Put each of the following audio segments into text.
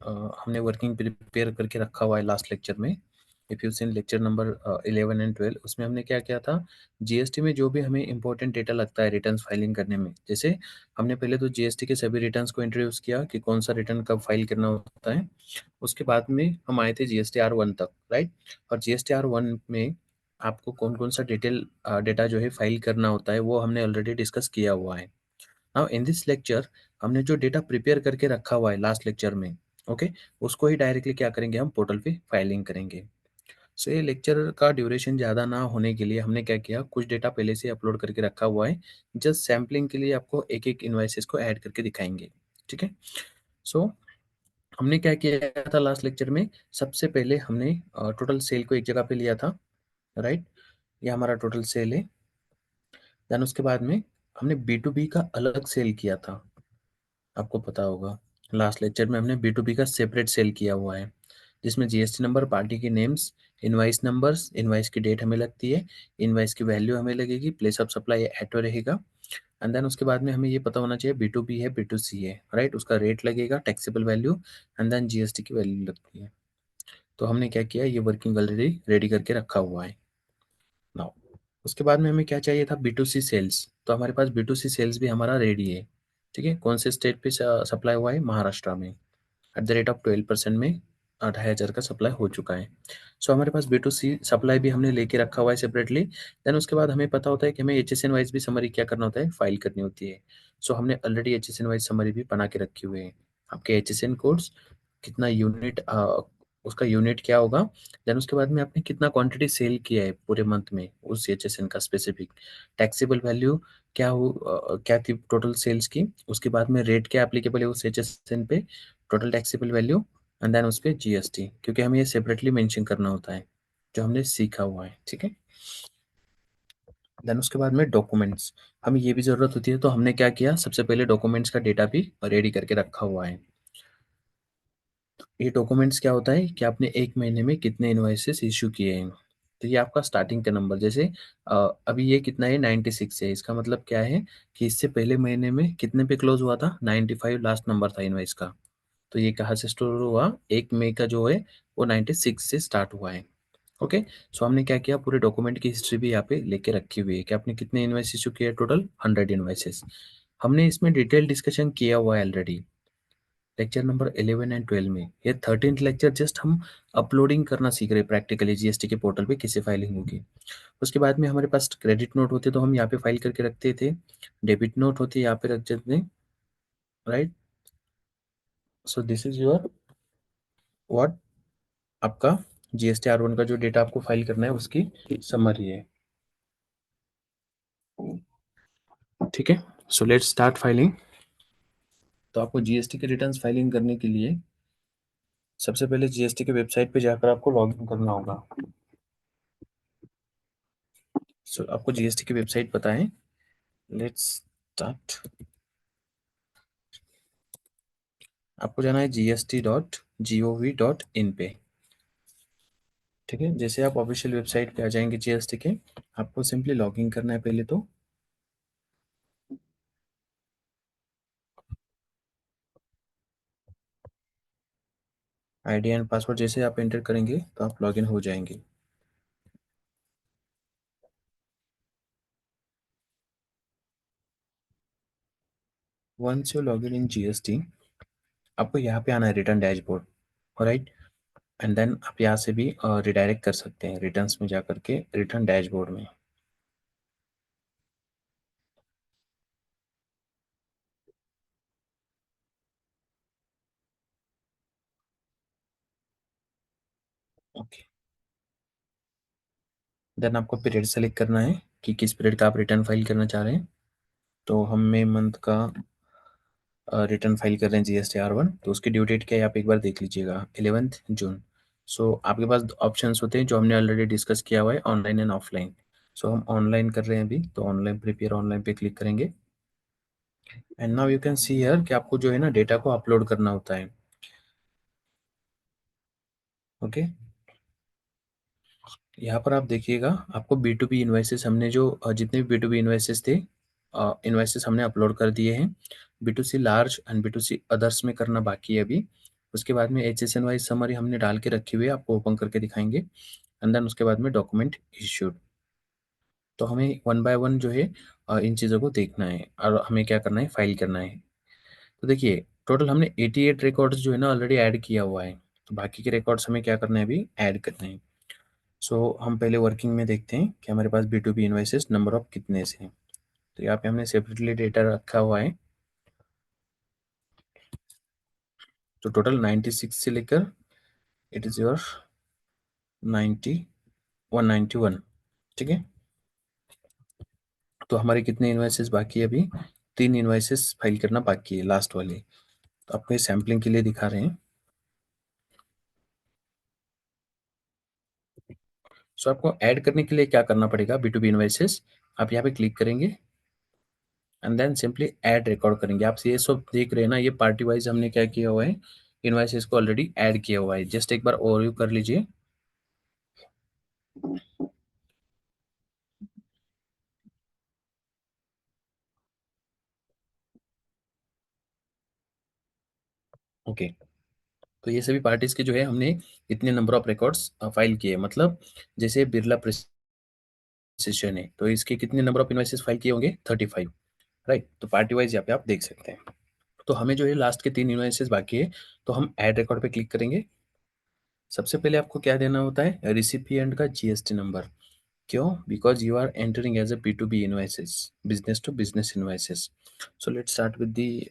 हमने working prepare करके रखा हुआ है लास्ट लेक्चर में। If you seen lecture number 11 and 12, उसमें हमने क्या किया था, जीएसटी में जो भी हमें इंपॉर्टेंट डेटा लगता है रिटर्न्स फाइलिंग करने में, जैसे हमने पहले तो जीएसटी के सभी रिटर्न्स को इंट्रोड्यूस किया कि कौन सा रिटर्न कब फाइल करना होता है। उसके बाद में हम आए थे जीएसटीआर 1 तक, राइट। और जीएसटीआर 1 में आपको कौन कौन सा डेटा जो है फाइल करना होता है वो हमने ऑलरेडी डिस्कस किया हुआ है। नाउ इन दिस लेक्चर हमने जो डेटा प्रिपेयर करके रखा हुआ है लास्ट लेक्चर में, ओके, उसको ही डायरेक्टली क्या करेंगे, हम पोर्टल पे फाइलिंग करेंगे। सो ये लेक्चर का ड्यूरेशन ज़्यादा ना होने के लिए हमने क्या किया, कुछ डेटा पहले से अपलोड करके रखा हुआ है। जस्ट सैम्पलिंग के लिए आपको एक एक इन्वाइसेस को ऐड करके दिखाएंगे, ठीक है। सो हमने क्या किया था लास्ट लेक्चर में, सबसे पहले हमने टोटल सेल को एक जगह पे लिया था, राइट। ये हमारा टोटल सेल है। देन उसके बाद में हमने बी टू बी का अलग सेल किया था, आपको पता होगा लास्ट लेक्चर में हमने बी टू बी का सेपरेट सेल किया हुआ है, जिसमें जीएसटी नंबर, पार्टी के नेम्स, इनवाइस नंबर्स, इनवाइस की डेट हमें लगती है, इनवाइस की वैल्यू हमें लगेगी, प्लेस ऑफ सप्लाई एटो रहेगा। एंड देन उसके बाद में हमें ये पता होना चाहिए बी टू बी है बी टू सी है, राइट, उसका रेट लगेगा, taxable value, and then GST की वैल्यू लगती है। तो हमने क्या किया, ये वर्किंग ऑलरेडी रेडी करके रखा हुआ है। नाउ उसके बाद में हमें क्या चाहिए था, बी टू सी सेल्स। तो हमारे पास बी टू सी सेल्स भी हमारा रेडी है, ठीक है। कौन से स्टेट पे सप्लाई हुआ है, महाराष्ट्र में। एट द रेट ऑफ 12% में 25,000 का सप्लाई हो चुका है। सो हमारे पास बी टू सी सप्लाई भी हमने लेके रखा हुआ है सेपरेटली। देन उसके बाद हमें पता होता है कि हमें एच एस एन वाइज भी समरी क्या करना होता है, फाइल करनी होती है। सो हमने already H S N wise summary भी बना के रखी हुई है। आपके एच एस एन कोड्स, कितना यूनिट, उसका यूनिट क्या होगा, देन उसके बाद में आपने कितना क्वांटिटी सेल किया है पूरे मंथ में उस एच एस एन का स्पेसिफिक, टैक्सेबल वैल्यू क्या थी टोटल सेल्स की, उसके बाद में रेट क्या एप्लीकेबल है उस एच एस एन पे, total taxable value, and then उस पे जीएसटी, क्योंकि हमें ये सेपरेटली मेंशन करना होता है जो हमने सीखा हुआ है, ठीक है। देन उसके बाद में डॉक्यूमेंट्स, हमें ये भी ज़रूरत होती है, तो हमने क्या किया, सबसे पहले डॉक्यूमेंट्स का डेटा भी रेडी करके रखा हुआ है। ये डॉक्यूमेंट्स क्या होता है कि आपने एक महीने में कितने इनवॉइसेस इशू किए हैं। तो ये आपका स्टार्टिंग का नंबर, जैसे अभी ये कितना है, 96 है, इसका मतलब क्या है कि इससे पहले महीने में कितने पे क्लोज हुआ था, 95 लास्ट नंबर था इनवॉइस का। तो ये कहाँ से स्टार्ट हुआ, 1 मई का जो है वो 96 से स्टार्ट हुआ है, ओके। सो हमने क्या किया, पूरे डॉक्यूमेंट की हिस्ट्री भी यहाँ पे लेके रखी हुई है कि आपने कितने इन्वाइस इशू किए, टोटल 100 इन्वाइसेस। हमने इसमें डिटेल डिस्कशन किया हुआ है ऑलरेडी लेक्चर नंबर 11 एंड 12 में। ये 13th लेक्चर जस्ट हम अपलोडिंग करना सीख रहे हैं प्रैक्टिकली, जीएसटी के पोर्टल पे कैसे फाइलिंग होगी। उसके बाद में हमारे पास क्रेडिट नोट होते तो हम यहाँ पे फाइल करके रखते थे, डेबिट नोट होती है यहाँ पे रख देते हैं, right. So this is your what, आपका जीएसटी आर वन का जो डेटा आपको फाइल करना है उसकी समरी है, ठीक है। सो लेट्स स्टार्ट फाइलिंग। तो आपको जीएसटी के रिटर्न्स फाइलिंग करने के लिए सबसे पहले जीएसटी के वेबसाइट पे जाकर आपको लॉगिन करना होगा। सो आपको जीएसटी की वेबसाइट पता है, लेट्स स्टार्ट। आपको जाना है gst.gov.in पे, ठीक है। जैसे आप ऑफिशियल वेबसाइट पे आ जाएंगे जीएसटी के, आपको सिंपली लॉगिन करना है पहले तो। आईडी एंड पासवर्ड जैसे आप एंटर करेंगे तो आप लॉगिन हो जाएंगे। Once you login in GST, आपको यहाँ पे आना है return dashboard, right. And then आप यहाँ से भी रिडायरेक्ट कर सकते हैं रिटर्न्स में जा करके रिटर्न डैशबोर्ड में। ओके, देन आपको पीरियड सेलेक्ट करना है कि किस पीरियड का आप रिटर्न फाइल करना चाह रहे हैं। तो हम मई मंथ का रिटर्न फाइल कर रहे हैं जीएसटी आर वन, तो उसकी ड्यू डेट क्या है आप एक बार देख लीजिएगा, 11th जून। सो आपके पास ऑप्शंस होते हैं जो हमने ऑलरेडी डिस्कस किया हुआ है, ऑनलाइन एंड ऑफलाइन। सो हम ऑनलाइन कर रहे हैं अभी, तो ऑनलाइन प्रिपेयर ऑनलाइन पे क्लिक करेंगे। And now you can see here कि आपको जो है ना डेटा को अपलोड करना होता है, ओके। यहाँ पर आप देखिएगा, आपको बी टू बी इन्वाइसेस हमने जो जितने भी बी टू बी इन्वाइसेस थे, इन्वाइसेस हमने अपलोड कर दिए हैं। B to C large and B to C others में करना बाकी है अभी, उसके बाद में HSN वाइज समरी हमने डाल के रखी हुई है, आपको ओपन करके दिखाएंगे। एंड देन उसके बाद में डॉक्यूमेंट इश्यूड। तो हमें वन बाय वन जो है इन चीज़ों को देखना है और हमें क्या करना है, फाइल करना है। तो देखिए टोटल हमने 88 रिकॉर्ड्स जो है ना ऑलरेडी ऐड किया हुआ है। तो बाकी के रिकॉर्ड्स हमें क्या करना है, अभी ऐड करने हैं। सो हम पहले वर्किंग में देखते हैं कि हमारे पास B2B इन्वाइसेस नंबर ऑफ कितने से हैं। तो यहाँ पे हमने सेपरेटली डेटा रखा हुआ है। तो टोटल 96 से लेकर इट इज़ योर 90 191। ठीक है। तो हमारे कितने इन्वाइसेस बाकी है अभी, 3 इन्वाइसेस फाइल करना बाकी है, लास्ट वाले। तो आपको ये सैम्पलिंग के लिए दिखा रहे हैं। सो आपको ऐड करने के लिए क्या करना पड़ेगा, B2B इन्वाइसेस आप यहाँ पे क्लिक करेंगे and then simply add record करेंगे। आप ये सब देख रहे हैं ना, ये पार्टी वाइज हमने क्या किया हुआ है, इन्वाइसेस को ऑलरेडी ऐड किया हुआ है। जस्ट एक बार ओवरव्यू कर लीजिए। ओके। तो ये सभी पार्टीज के जो है हमने इतने नंबर ऑफ रिकॉर्ड्स फाइल किए, मतलब जैसे बिरला प्रिसिशन है तो इसके कितने नंबर ऑफ इन्वाइसेस फाइल किए होंगे, 35। राइट। तो पार्टी वाइज यहाँ पे आप देख सकते हैं। तो हमें जो है लास्ट के 3 इन्वाइसेस बाकी है। तो हम ऐड रिकॉर्ड पे क्लिक करेंगे। सबसे पहले आपको क्या देना होता है, रिसिपिएंट का GST नंबर। क्यों, because you are entering as a B2B invoices, business to business invoices. So let's start with the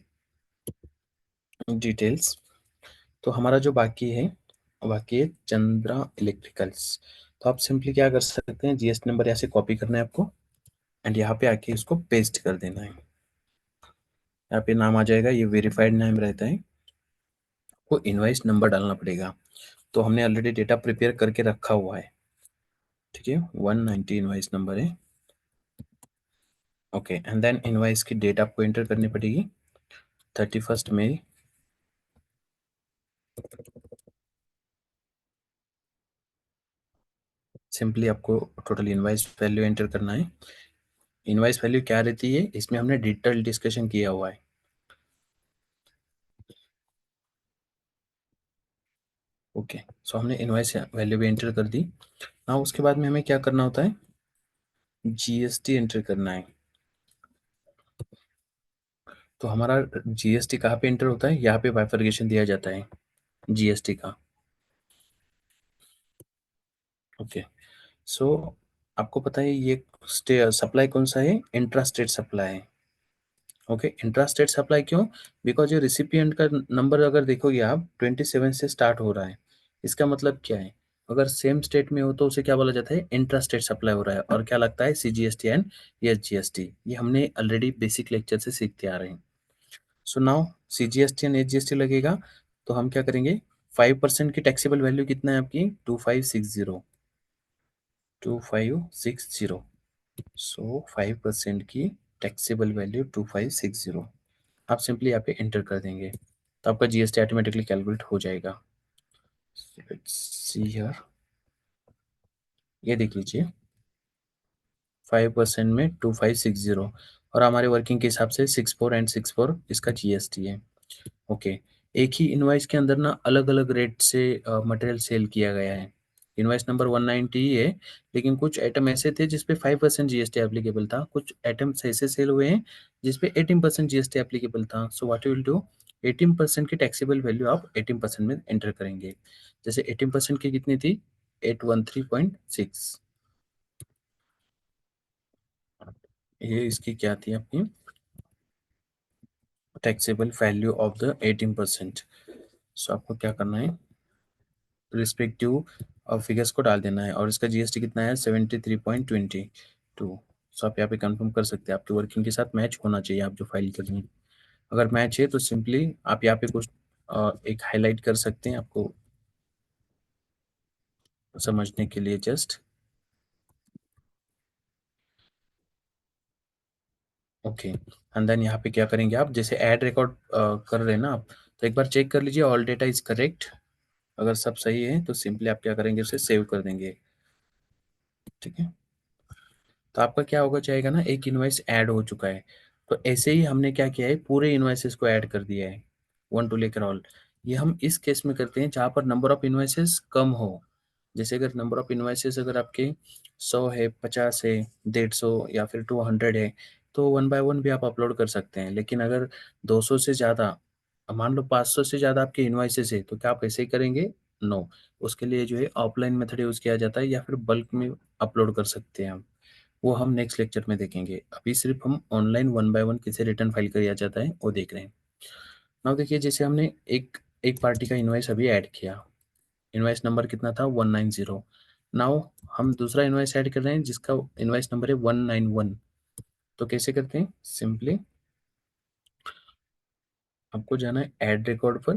details. तो हमारा जो बाकी है चंद्रा इलेक्ट्रिकल्स। तो आप सिंपली क्या कर सकते हैं, GST नंबर यहाँ से कॉपी करना है आपको एंड यहाँ पे आके इसको पेस्ट कर देना है। यहाँ पे नाम आ जाएगा, ये वेरीफाइड नाम रहता है। को इनवाइस नंबर डालना पड़ेगा। तो हमने ऑलरेडी डेटा प्रिपेयर करके रखा हुआ है। ठीक है, 190 इनवाइस नंबर है। ओके एंड देन इनवाइस की डेट आपको एंटर करनी पड़ेगी, 31 मई। सिंपली आपको टोटल इनवाइस वैल्यू एंटर करना है। इनवाइस वैल्यू क्या रहती है, इसमें हमने डिटेल डिस्कशन किया हुआ है। ओके। सो हमने इनवाइस वैल्यू भी एंटर कर दी। ना उसके बाद में हमें क्या करना होता है, GST एंटर करना है। तो हमारा GST कहाँ पे एंटर होता है, यहाँ पे बाइफरकेशन दिया जाता है GST का। ओके। सो आपको पता है ये सप्लाई कौन सा है, इंट्रा स्टेट सप्लाई है। ओके, इंट्रा स्टेट सप्लाई क्यों, बिकॉज ये रिसिपिएंट का नंबर अगर देखोगे आप 27 से स्टार्ट हो रहा है। इसका मतलब क्या है, अगर सेम स्टेट में हो तो उसे क्या बोला जाता है, इंट्रा स्टेट सप्लाई हो रहा है। और क्या लगता है, CGST एंड SGST, ये हमने ऑलरेडी बेसिक लेक्चर से सीखते आ रहे हैं। So now CGST and SGST लगेगा। तो हम क्या करेंगे, 5% की टैक्सेबल वैल्यू कितना है आपकी, 2560, 2560। सो 5% की टैक्सेबल वैल्यू 2560 आप सिंपली यहाँ पे एंटर कर देंगे। तो आपका GST ऑटोमेटिकली कैलकुलेट हो जाएगा। लेट्स सी हियर, ये देख लीजिए 5% में 2560 और हमारे वर्किंग के हिसाब से 64 इसका GST है। ओके। एक ही इनवाइस के अंदर ना अलग अलग रेट से मटेरियल सेल किया गया है। इनवाइस नंबर 190 ही है, लेकिन कुछ आइटम ऐसे थे जिसपे 5% GST एप्लीकेबल था, कुछ आइटम्स ऐसे सेल हुए हैं जिसपे 18% GST एप्लीकेबल था। So what you will do, 18% की टैक्सेबल वैल्यू आप 18% में एंटर करेंगे। जैसे 18% की कितनी थी, 813.6। ये इसकी क्या थी आपकी टैक्सेबल वैल्यू ऑफ द 18%। सो आपको क्या करना है, रिस्पेक्टिव फिगर्स को डाल देना है और इसका GST कितना है, 73.22। सो आप यहाँ पे कंफर्म कर सकते हैं, आपके वर्किंग के साथ मैच होना चाहिए आप जो फाइल कर रहे हैं। अगर मैच है तो सिंपली आप यहाँ पे कुछ एक हाईलाइट कर सकते हैं आपको समझने के लिए जस्ट। ओके एंड देन यहाँ पे क्या करेंगे आप, जैसे ऐड रिकॉर्ड कर रहे हैं ना आप, तो एक बार चेक कर लीजिए ऑल डेटा इज करेक्ट। अगर सब सही है तो सिंपली आप क्या करेंगे, उसे सेव कर देंगे। ठीक है। तो आपका क्या होगा चाहेगा ना, एक इनवाइस ऐड हो चुका है। तो ऐसे ही हमने क्या किया है, पूरे इनवाइसेस को ऐड कर दिया है, वन टू लेकर ऑल। ये हम इस केस में करते हैं जहाँ पर नंबर ऑफ इन्वाइसेस कम हो। जैसे अगर नंबर ऑफ इन्वाइसेस अगर आपके 100 है, 50 है, 150 या फिर 200 है, तो वन बाय वन भी आप अपलोड कर सकते हैं। लेकिन अगर 200 से ज़्यादा, मान लो 500 से ज़्यादा आपके इन्वाइसेस है, तो क्या आप ऐसे ही करेंगे? नो। उसके लिए जो है ऑफलाइन मेथड यूज़ किया जाता है, या फिर बल्क में अपलोड कर सकते हैं हम। वो हम नेक्स्ट लेक्चर में देखेंगे। अभी सिर्फ हम ऑनलाइन वन बाय वन कैसे रिटर्न फाइल किया जाता है वो देख रहे हैं। नाउ देखिए, जैसे हमने एक एक पार्टी का इनवॉइस अभी ऐड किया। इनवॉइस नंबर कितना था? 190। नाउ हम दूसरा इनवॉइस ऐड कर रहे हैं जिसका इनवॉइस नंबर है 191। तो कैसे करते हैं? सिंपली आपको जाना है ऐड रिकॉर्ड पर,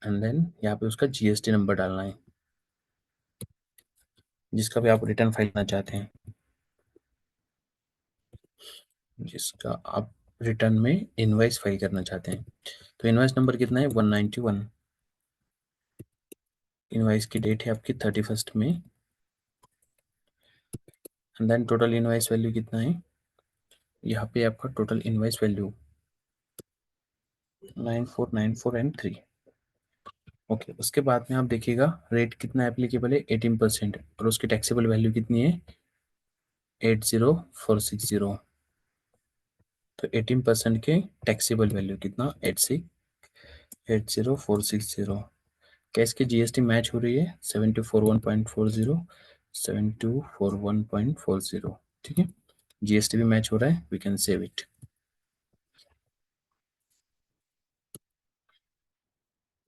एंड देन यहाँ पे उसका जीएसटी नंबर डालना है जिसका भी आप रिटर्न फाइल करना चाहते हैं, जिसका आप रिटर्न में इनवॉइस फाइल करना चाहते हैं। तो इनवॉइस नंबर कितना है? 191। इनवॉइस की डेट है आपकी 31 मई, and then total invoice value कितना है? यहाँ पे आपका total invoice value 9494 and 3। Okay, उसके बाद में आप देखिएगा रेट कितना एप्लीकेबल है? 18%। और उसकी टैक्सेबल वैल्यू कितनी है? 80460। तो 18% के टैक्सेबल वैल्यू कितना? 80460। क्या इसकी जीएसटी मैच हो रही है? 7241.40, 7241.40। ठीक है, जीएसटी भी मैच हो रहा है, we can save it.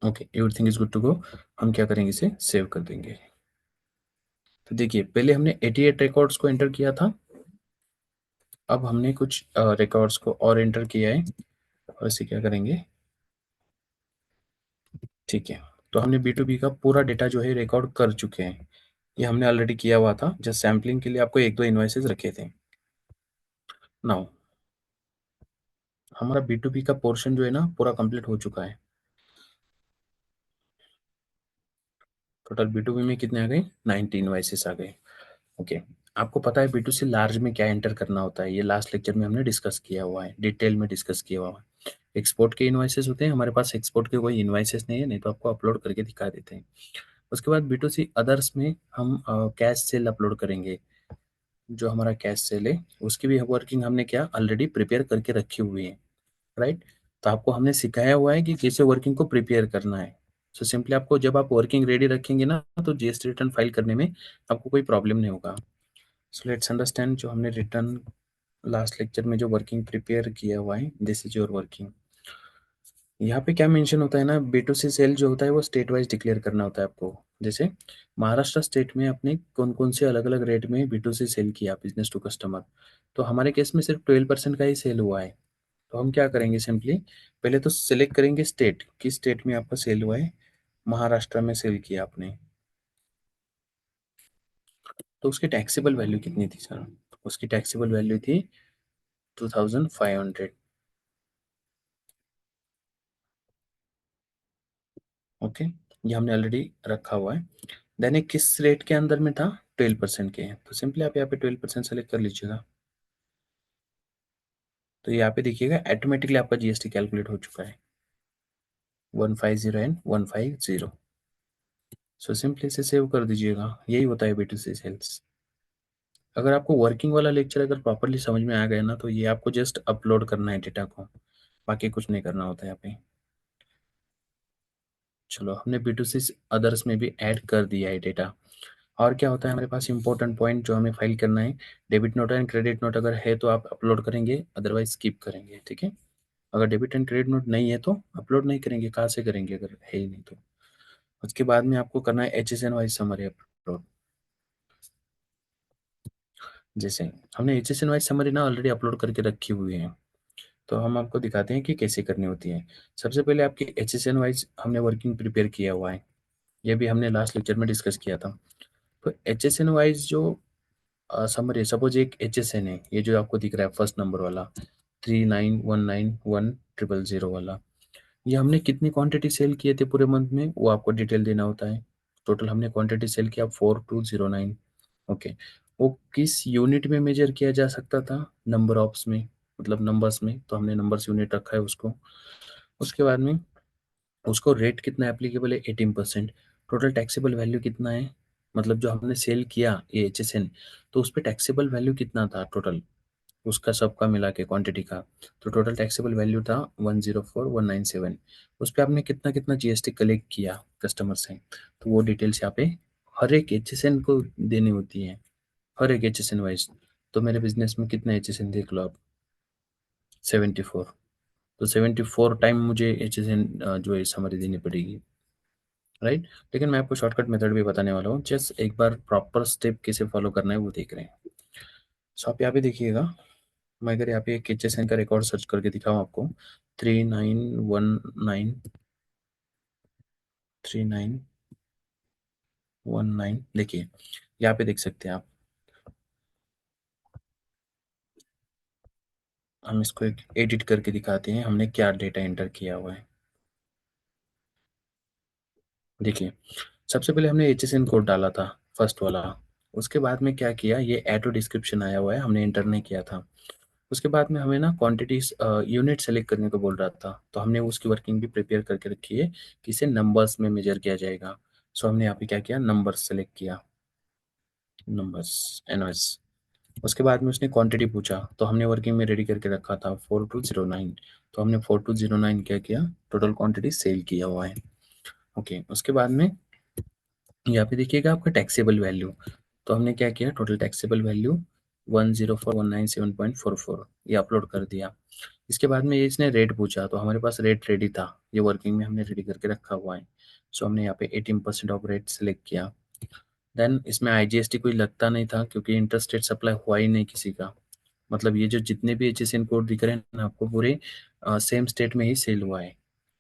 Okay, everything is good to go. हम क्या करेंगे? इसे सेव कर देंगे। तो देखिए, पहले हमने 88 रिकॉर्ड्स को एंटर किया था, अब हमने कुछ रिकॉर्ड्स को और एंटर किया है, और इसे क्या करेंगे? ठीक है, तो हमने B2B का पूरा डेटा जो है रिकॉर्ड कर चुके हैं। ये हमने ऑलरेडी किया हुआ था, जस्ट सैम्पलिंग के लिए आपको एक दो इन्वाइसेस रखे थे। नाउ हमारा B2B का पोर्शन जो है ना पूरा कंप्लीट हो चुका है। टोटल B2B में कितने आ गए? 90 इन्वाइसेस आ गए। ओके, आपको पता है B2C लार्ज में क्या एंटर करना होता है? ये लास्ट लेक्चर में हमने डिस्कस किया हुआ है, डिटेल में डिस्कस किया हुआ है। एक्सपोर्ट के इन्वाइसेस होते हैं, हमारे पास एक्सपोर्ट के कोई इन्वाइसेस नहीं है, नहीं तो आपको अपलोड करके दिखा देते हैं। उसके बाद B2C अदर्स में हम कैश सेल अपलोड करेंगे। जो हमारा कैश सेल है उसकी भी वर्किंग हमने क्या ऑलरेडी प्रिपेयर करके रखी हुई है, राइट? तो आपको हमने सिखाया हुआ है कि कैसे वर्किंग को प्रिपेयर करना है। सो सिंपली आपको जब आप वर्किंग रेडी रखेंगे ना, तो जीएसटी रिटर्न फाइल करने में आपको कोई प्रॉब्लम नहीं होगा। सो लेट्स अंडरस्टैंड जो हमने रिटर्न लास्ट लेक्चर में जो वर्किंग प्रिपेयर किया हुआ है, दिस इज योर वर्किंग। यहाँ पे क्या मेंशन होता है ना, B2C सेल जो होता है वो स्टेट वाइज डिक्लेयर करना होता है आपको। जैसे महाराष्ट्र स्टेट में आपने कौन कौन से अलग अलग रेट में B2C सेल किया बिजनेस टू कस्टमर, तो हमारे केस में सिर्फ 12% का ही सेल हुआ है। तो हम क्या करेंगे? सिंपली पहले तो सिलेक्ट करेंगे स्टेट, किस स्टेट में आपका सेल हुआ है। महाराष्ट्र में सेल किया आपने, तो उसकी टैक्सेबल वैल्यू कितनी थी सर? उसकी टैक्सेबल वैल्यू थी 2500। ओके, ये हमने ऑलरेडी रखा हुआ है। देन ये किस रेट के अंदर में था? 12% के। तो सिंपली आप यहाँ पे 12% सेलेक्ट कर लीजिएगा। तो यहाँ पे देखिएगा ऑटोमेटिकली आपका जीएसटी कैलकुलेट हो चुका है, 150 एंड 150। सो सिंपली इसे सेव कर दीजिएगा। यही होता है B2C सेल्स। अगर आपको वर्किंग वाला लेक्चर अगर प्रॉपरली समझ में आ गया ना, तो ये आपको जस्ट अपलोड करना है डेटा को, बाकी कुछ नहीं करना होता है यहाँ पे। चलो, हमने B2C अदर्स में भी ऐड कर दिया है डेटा। और क्या होता है हमारे पास इंपॉर्टेंट पॉइंट जो हमें फाइल करना है? Debit note and credit note अगर है तो आप अपलोड करेंगे, अदरवाइज स्किप करेंगे। ठीक है, अगर डेबिट एंड क्रेडिट नोट नहीं है तो अपलोड नहीं करेंगे। कहाँ से करेंगे अगर है ही नहीं तो? उसके बाद में आपको करना है HSN वाइज समरी अपलोड। जैसे हमने HSN वाइज समरी ना ऑलरेडी अपलोड करके रखी हुई है, तो हम आपको दिखाते हैं कि कैसे करनी होती है। सबसे पहले आपकी HSN वाइज हमने वर्किंग प्रिपेयर किया हुआ है, ये भी हमने लास्ट लेक्चर में डिस्कस किया था। तो HSN वाइज जो समरी, सपोज एक HSN है, ये जो आपको दिख रहा है फर्स्ट नंबर वाला 39191000 वाला, ये हमने कितनी क्वांटिटी सेल किए थे पूरे मंथ में, वो आपको डिटेल देना होता है। टोटल हमने क्वांटिटी सेल किया 4209। ओके, वो किस यूनिट में मेजर किया जा सकता था? नंबर ऑफ्स में, मतलब नंबर्स में, तो हमने नंबर्स यूनिट रखा है उसको। उसके बाद में उसको रेट कितना एप्लीकेबल है, 18%। टोटल टैक्सेबल वैल्यू कितना है, मतलब जो हमने सेल किया ये HSN, तो उस पर टैक्सेबल वैल्यू कितना था टोटल, उसका सबका मिला के क्वांटिटी का, तो टोटल टैक्सेबल वैल्यू था 104,197। उस पर आपने कितना कितना GST कलेक्ट किया कस्टमर से, तो वो डिटेल्स यहाँ पे हर एक HSN को देनी होती है, हर एक HSN वाइज। तो मेरे बिजनेस में कितना HSN देख लो आप, 74। तो 74 टाइम मुझे HSN जो है समरी देनी पड़ेगी, राइट। लेकिन मैं आपको शॉर्टकट मेथड भी बताने वाला हूँ, जस्ट एक बार प्रॉपर स्टेप कैसे फॉलो करना है वो देख रहे हैं। सो आप यहाँ पे देखिएगा, मैं अगर यहाँ पे एक HSN का रिकॉर्ड सर्च करके दिखाऊँ आपको, 3919 देखिए, यहाँ पे देख सकते हैं आप। हम इसको एक एडिट करके दिखाते हैं हमने क्या डेटा एंटर किया हुआ है। देखिए, सबसे पहले हमने HSN कोड डाला था, फर्स्ट वाला। उसके बाद में क्या किया, ये ऑटो डिस्क्रिप्शन आया हुआ है, हमने एंटर नहीं किया था। उसके बाद में हमें ना क्वांटिटीज यूनिट सेलेक्ट करने को बोल रहा था, तो हमने उसकी वर्किंग भी प्रिपेयर करके रखी है कि इसे नंबर्स में मेजर किया जाएगा। सो हमने यहाँ पे क्या किया, नंबर्स सेलेक्ट किया, नंबर्स एनओएस। उसके बाद में उसने क्वांटिटी पूछा, तो हमने वर्किंग में रेडी करके रखा था 4209, तो हमने 4209 क्या किया, टोटल क्वांटिटी सेल किया हुआ है। ओके, उसके बाद में यहाँ पे देखिएगा आपका टैक्सेबल वैल्यू, तो हमने क्या किया, टोटल टैक्सेबल वैल्यू 104,197.44 ये अपलोड कर दिया। इसके बाद में ये इसने रेट पूछा, तो हमारे पास रेट रेडी था, ये वर्किंग में हमने रेडी करके रखा हुआ है। सो हमने यहाँ पे 18% ऑफ रेट सेलेक्ट किया। देन इसमें IGST कोई लगता नहीं था, क्योंकि इंटरस्टेट सप्लाई हुआ ही नहीं किसी का। मतलब ये जो जितने भी HSN कोड दिख रहे हैं ना आपको, पूरे सेम स्टेट में ही सेल हुआ है,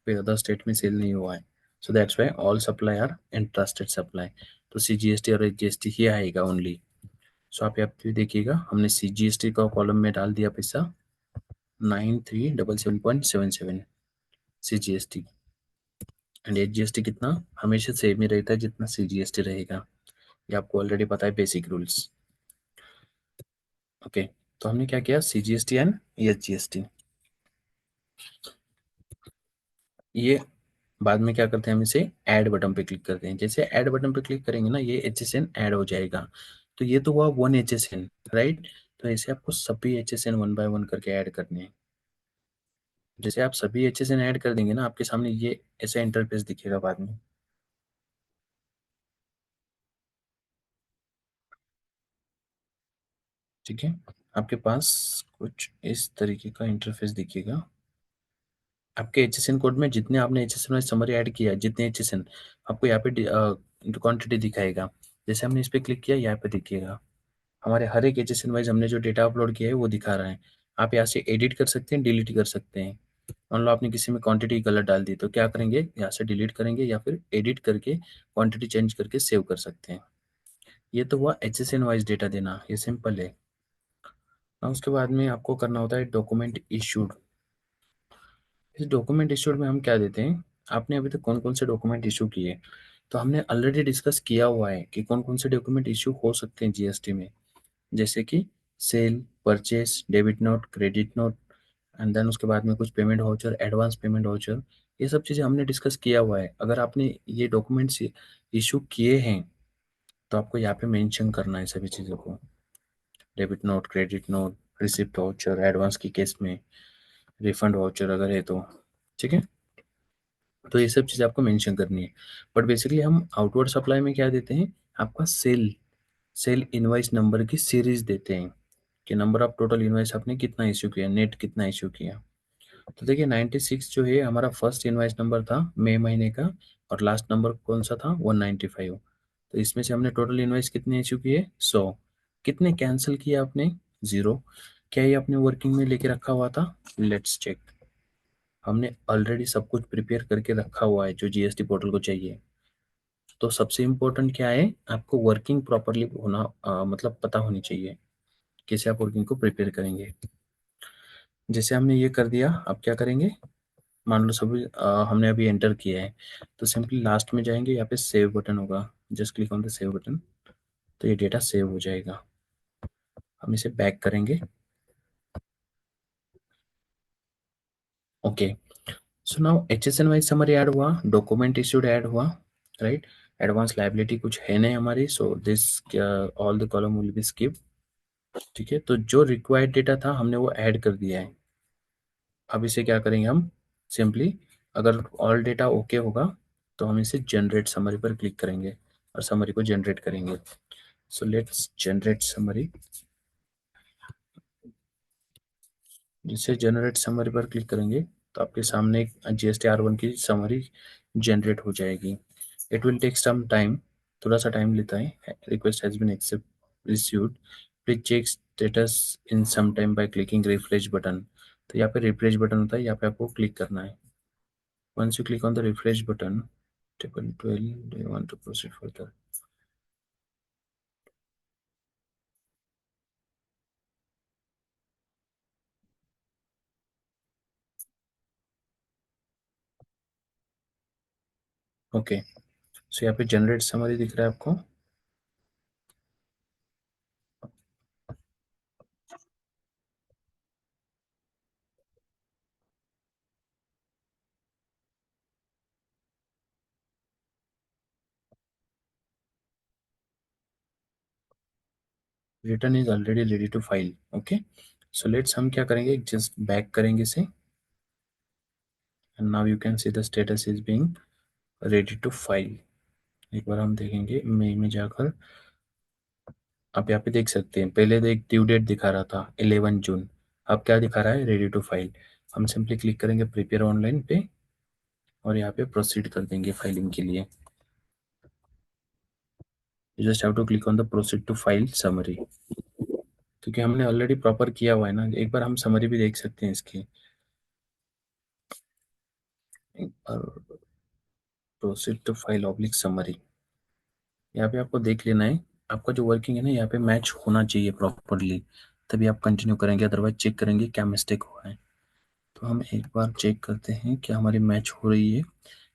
कोई अदर स्टेट में सेल नहीं हुआ है। So that's why all supply are interstate supply. तो CGST और HGST ही आएगा ओनली। सो आप यहाँ पे देखिएगा, हमने CGST का कॉलम में डाल दिया पैसा 9377.77 CGST, एंड HGST कितना, हमेशा सेम ही रहता है जितना CGST रहेगा, ये आपको ऑलरेडी पता है, बेसिक रूल्स। ओके, तो हमने क्या किया, CGST एंड HGST, ये बाद में क्या करते हैं, हम इसे ऐड बटन पे क्लिक करते हैं। जैसे ऐड बटन पे क्लिक करेंगे ना, ये HSN ऐड हो जाएगा। तो ये तो हुआ 1 HSN, राइट। तो ऐसे आपको सभी HSN वन बाय वन करके ऐड करने हैं। जैसे आप सभी HSN ऐड कर देंगे ना, आपके सामने ये ऐसा इंटरफेस दिखेगा बाद में, ठीक है। आपके पास कुछ इस तरीके का इंटरफेस दिखेगा। आपके HSN कोड में जितने आपने HSN में समरी ऐड किया है, जितने HSN आपको यहाँ पे क्वांटिटी दिखाएगा। जैसे हमने इस पे क्लिक किया, यहाँ पे दिखिएगा हमारे हर एक HSN वाइज हमने जो डेटा अपलोड किया है वो दिखा रहा है। आप यहाँ से एडिट कर सकते हैं, डिलीट कर सकते हैं। मान लो आपने किसी में क्वांटिटी गलत डाल दी, तो क्या करेंगे, यहाँ से डिलीट करेंगे या फिर एडिट करके क्वांटिटी चेंज करके सेव कर सकते हैं। ये तो हुआ HSN वाइज डेटा देना, ये सिंपल है। और उसके बाद में आपको करना होता है डॉक्यूमेंट इशूड। इस डॉक्यूमेंट इशूड में हम क्या देते हैं, आपने अभी तक कौन कौन से डॉक्यूमेंट इशू किए, तो हमने ऑलरेडी डिस्कस किया हुआ है कि कौन कौन से डॉक्यूमेंट इशू हो सकते हैं GST में। जैसे कि sale, purchase, debit note, credit note, and then उसके बाद में कुछ payment voucher, advance payment voucher, ये सब चीज़ें हमने डिस्कस किया हुआ है। अगर आपने ये डॉक्यूमेंट्स इशू किए हैं, तो आपको यहाँ पे मेंशन करना है सभी चीज़ों को, debit note, credit note, receipt voucher, advance की केस में रिफंड वाउचर अगर है तो, ठीक है। तो ये सब चीज़ आपको मेंशन करनी है। बट बेसिकली हम आउटवर्ड सप्लाई में क्या देते हैं, आपका सेल सेल इनवाइस नंबर की सीरीज देते हैं, कि नंबर ऑफ टोटल इनवाइस आपने कितना इश्यू किया, नेट कितना इश्यू किया। तो देखिए 96 जो है हमारा फर्स्ट इनवाइस नंबर था मई महीने का, और लास्ट नंबर कौन सा था, 195। तो इसमें से हमने टोटल इनवाइस कितने इश्यू किए, 100। कितने कैंसिल किए आपने, 0। क्या ये आपने वर्किंग में लेके रखा हुआ था, लेट्स चेक। हमने ऑलरेडी सब कुछ प्रिपेयर करके रखा हुआ है जो GST पोर्टल को चाहिए। तो सबसे इम्पोर्टेंट क्या है, आपको वर्किंग प्रॉपरली होना, मतलब पता होनी चाहिए कैसे आप वर्किंग को प्रिपेयर करेंगे। जैसे हमने ये कर दिया, अब क्या करेंगे, मान लो सभी हमने अभी एंटर किया है, तो सिंपली लास्ट में जाएंगे, यहाँ पे सेव बटन होगा, just click on the save button, तो ये डेटा सेव हो जाएगा। हम इसे बैक करेंगे। Okay, so now HSNY summary add हुआ, डॉक्यूमेंट इश्यूड ऐड हुआ, राइट। एडवांस लायबिलिटी कुछ है नहीं हमारी, so this all the column will be skip. ठीक है, तो जो रिक्वायर्ड डेटा था हमने वो ऐड कर दिया है। अब इसे क्या करेंगे हम, सिंपली अगर ऑल डेटा ओके होगा तो हम इसे जनरेट समरी पर क्लिक करेंगे और समरी को जनरेट करेंगे। So let's generate summary. जिसे जनरेट समरी पर क्लिक करेंगे तो आपके सामने एक GST-R1 की समरी जनरेट हो जाएगी। It will take some time, थोड़ा सा टाइम लेता है। Request has been accept received, please check status in some time by clicking refresh button. तो यहाँ पे रिफ्रेश बटन होता है, यहाँ पे आपको क्लिक करना है। Once you click on the refresh button, table 12, do you want to proceed further? Okay, so यहाँ पे जनरेट समरी दिख रहा है आपको। Return is already ready to file. Okay, so let's हम क्या करेंगे, जस्ट बैक करेंगे इसे, and now you can see the status is being ready to file. एक बार हम देखेंगे मई में जाकर। आप यहाँ पे देख सकते हैं, पहले तो एक ड्यू डेट दिखा रहा था 11 जून, अब क्या दिखा रहा है, रेडी टू फाइल। हम सिंपली क्लिक करेंगे प्रिपेयर ऑनलाइन पे और यहाँ पे प्रोसीड कर देंगे फाइलिंग के लिए। You just have to click on the proceed to file summary, क्योंकि हमने ऑलरेडी प्रॉपर किया हुआ है ना। एक बार हम समरी भी देख सकते हैं इसकी। एक बार proceed to file oblique summary, यहाँ पे आपको देख लेना है। आपका जो वर्किंग है ना, यहाँ पे मैच होना चाहिए प्रॉपरली, तभी आप कंटिन्यू करेंगे, अदरवाइज चेक करेंगे क्या मिस्टेक हुआ है। तो हम एक बार चेक करते हैं क्या हमारी मैच हो रही है।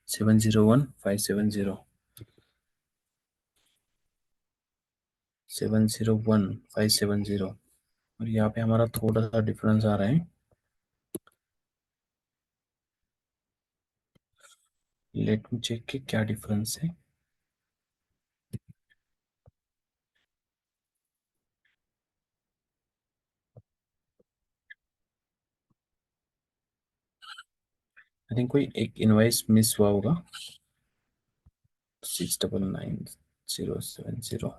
701570, 701570, और यहाँ पे हमारा थोड़ा सा डिफरेंस आ रहा है। लेट मी चेक कि क्या डिफरेंस है। आई थिंक कोई एक इनवाइस मिस हुआ होगा। 699070,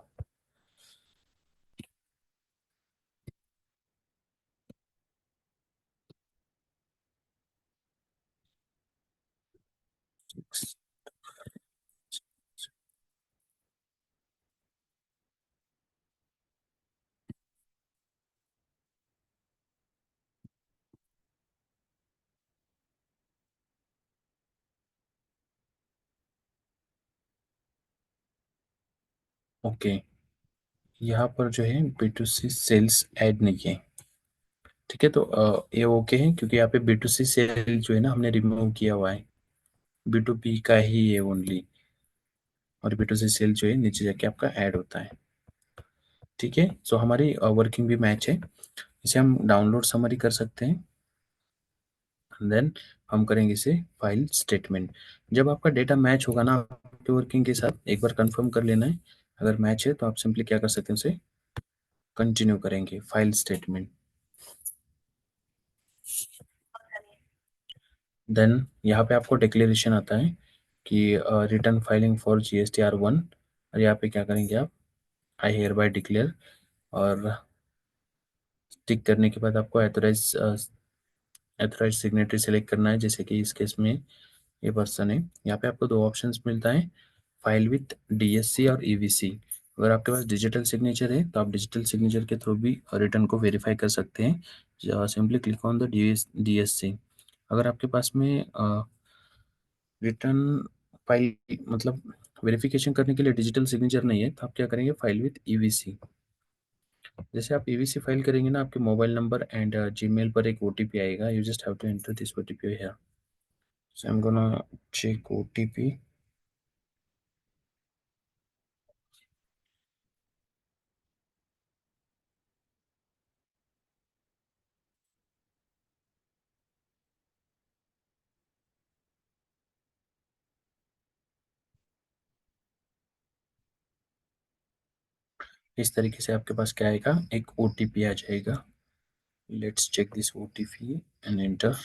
ओके। यहाँ पर जो है B2C सेल्स ऐड नहीं है। ठीक है, तो ये ओके है, क्योंकि यहाँ पे B2C सेल जो है ना हमने रिमूव किया हुआ है। B2B का ही है ओनली, और B2C सेल जो है नीचे जाके आपका ऐड होता है। ठीक है, सो हमारी वर्किंग भी मैच है। इसे हम डाउनलोड समरी कर सकते हैं, देन हम करेंगे इसे फाइल स्टेटमेंट। जब आपका डेटा मैच होगा ना आपके वर्किंग के साथ, एक बार कंफर्म कर लेना है। अगर मैच है तो आप सिंपली क्या कर सकते हैं, उसे कंटिन्यू करेंगे फाइल स्टेटमेंट। देन यहाँ पे आपको डिक्लेरेशन आता है कि रिटर्न फाइलिंग फॉर GST-R1, और यहाँ पे क्या करेंगे आप, आई हेयर बाय डिक्लेयर, और टिक करने के बाद आपको एथोराइज सिग्नेटरी सेलेक्ट करना है, जैसे कि इस केस में ये पर्सन है। यहाँ पे आपको दो ऑप्शंस मिलता है, फाइल विथ DSC और EVC। अगर आपके पास डिजिटल सिग्नेचर है तो आप डिजिटल सिग्नेचर के थ्रू भी रिटर्न को वेरीफाई कर सकते हैं। Simply click on the DSC। अगर आपके पास में रिटर्न फाइल मतलब वेरिफिकेशन करने के लिए डिजिटल सिग्नेचर नहीं है, तो आप क्या करेंगे, फाइल विथ EVC। जैसे आप EVC फाइल करेंगे ना, आपके मोबाइल नंबर एंड जीमेल पर एक OTP आएगा। You just have to enter this OTP here. So I am gonna check OTP। इस तरीके से आपके पास क्या आएगा, एक ओटीपी आ जाएगा। Let's check this OTP and enter.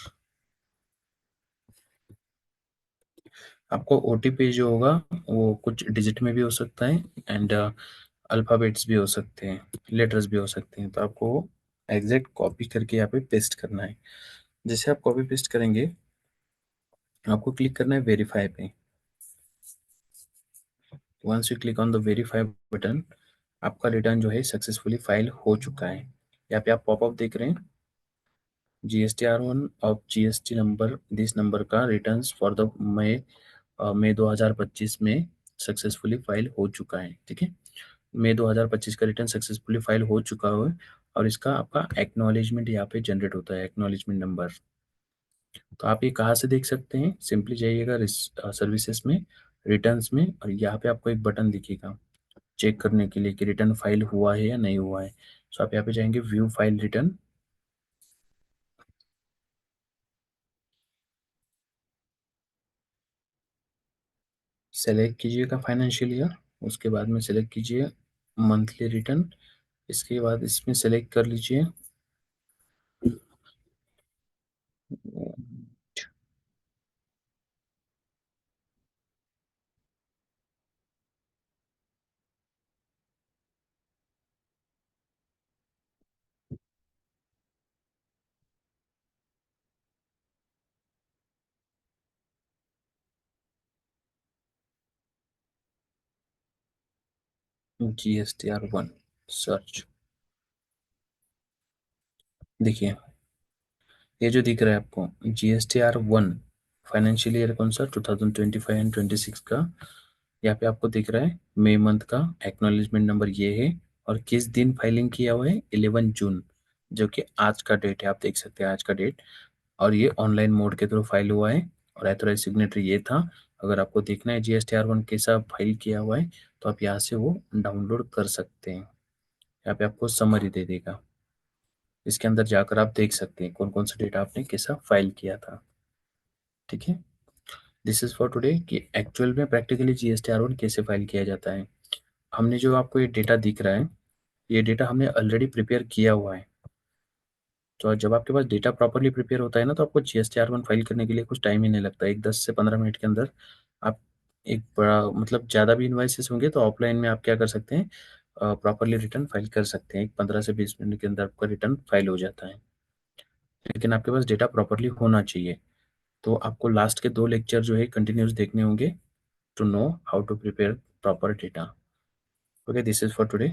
आपको ओटीपी जो होगा वो कुछ डिजिट में भी हो सकता है एंड अल्फ़ाबेट्स भी हो सकते हैं, लेटर्स भी हो सकते हैं। तो आपको एग्जैक्ट कॉपी करके यहाँ पे पेस्ट करना है। जैसे आप कॉपी पेस्ट करेंगे, आपको क्लिक करना है वेरीफाई पे। Once you click on the verify button, आपका रिटर्न जो है सक्सेसफुली फाइल हो चुका है। यहाँ पे आप पॉपअप देख रहे हैं, GSTR1 of GST number this number का रिटर्न्स फॉर द मई 2025 में सक्सेसफुली फाइल हो चुका है। ठीक है, मई 2025 का रिटर्न सक्सेसफुली फाइल हो चुका है और इसका आपका एक्नॉलेजमेंट यहाँ पे जनरेट होता है, एक्नॉलेजमेंट नंबर। तो आप ये कहाँ से देख सकते हैं, सिंपली जाइएगा सर्विसेज में, रिटर्न्स में, और यहाँ पे आपको एक बटन दिखेगा चेक करने के लिए कि रिटर्न फाइल हुआ है या नहीं हुआ है। सो आप यहाँ पे जाएंगे व्यू फाइल रिटर्न, सेलेक्ट कीजिएगा फाइनेंशियल ईयर, उसके बाद में सेलेक्ट कीजिए मंथली रिटर्न, इसके बाद इसमें सेलेक्ट कर लीजिए GSTR1 सर्च। देखिए ये जो दिख रहा है आपको GSTR1 फाइनेंशियल ईयर कौन सा 2025 एंड 26 का, यहाँ पे आपको दिख रहा है मई मंथ का एक्नॉलेजमेंट नंबर ये है, और किस दिन फाइलिंग किया हुआ है 11 जून, जो कि आज का डेट है, आप देख सकते हैं आज का डेट। और ये ऑनलाइन मोड के थ्रू फाइल हुआ है और एथोराइज सिग्नेटरी ये था। अगर आपको देखना है GSTR1 कैसा फाइल किया हुआ है तो आप यहाँ से वो डाउनलोड कर सकते हैं। यहाँ पे आपको समरी दे देगा, इसके अंदर जाकर आप देख सकते हैं कौन कौन सा डेटा आपने कैसा फाइल किया था। ठीक है, दिस इज फॉर टुडे कि एक्चुअल में प्रैक्टिकली GSTR1 कैसे फाइल किया जाता है। हमने जो आपको ये डेटा दिख रहा है, ये डेटा हमने ऑलरेडी प्रिपेयर किया हुआ है। तो जब आपके पास डेटा प्रॉपर्ली प्रिपेयर होता है ना, तो आपको GSTR1 फाइल करने के लिए कुछ टाइम ही नहीं लगता, एक 10 से 15 मिनट के अंदर आप एक बड़ा मतलब ज़्यादा भी इन्वाइसेस होंगे तो ऑफलाइन में आप क्या कर सकते हैं, प्रॉपर्ली रिटर्न फाइल कर सकते हैं, एक 15 से 20 मिनट के अंदर आपका रिटर्न फाइल हो जाता है। लेकिन आपके पास डेटा प्रॉपर्ली होना चाहिए। तो आपको लास्ट के 2 लेक्चर जो है कंटिन्यूस देखने होंगे to know how to prepare proper data. Okay, this is for today.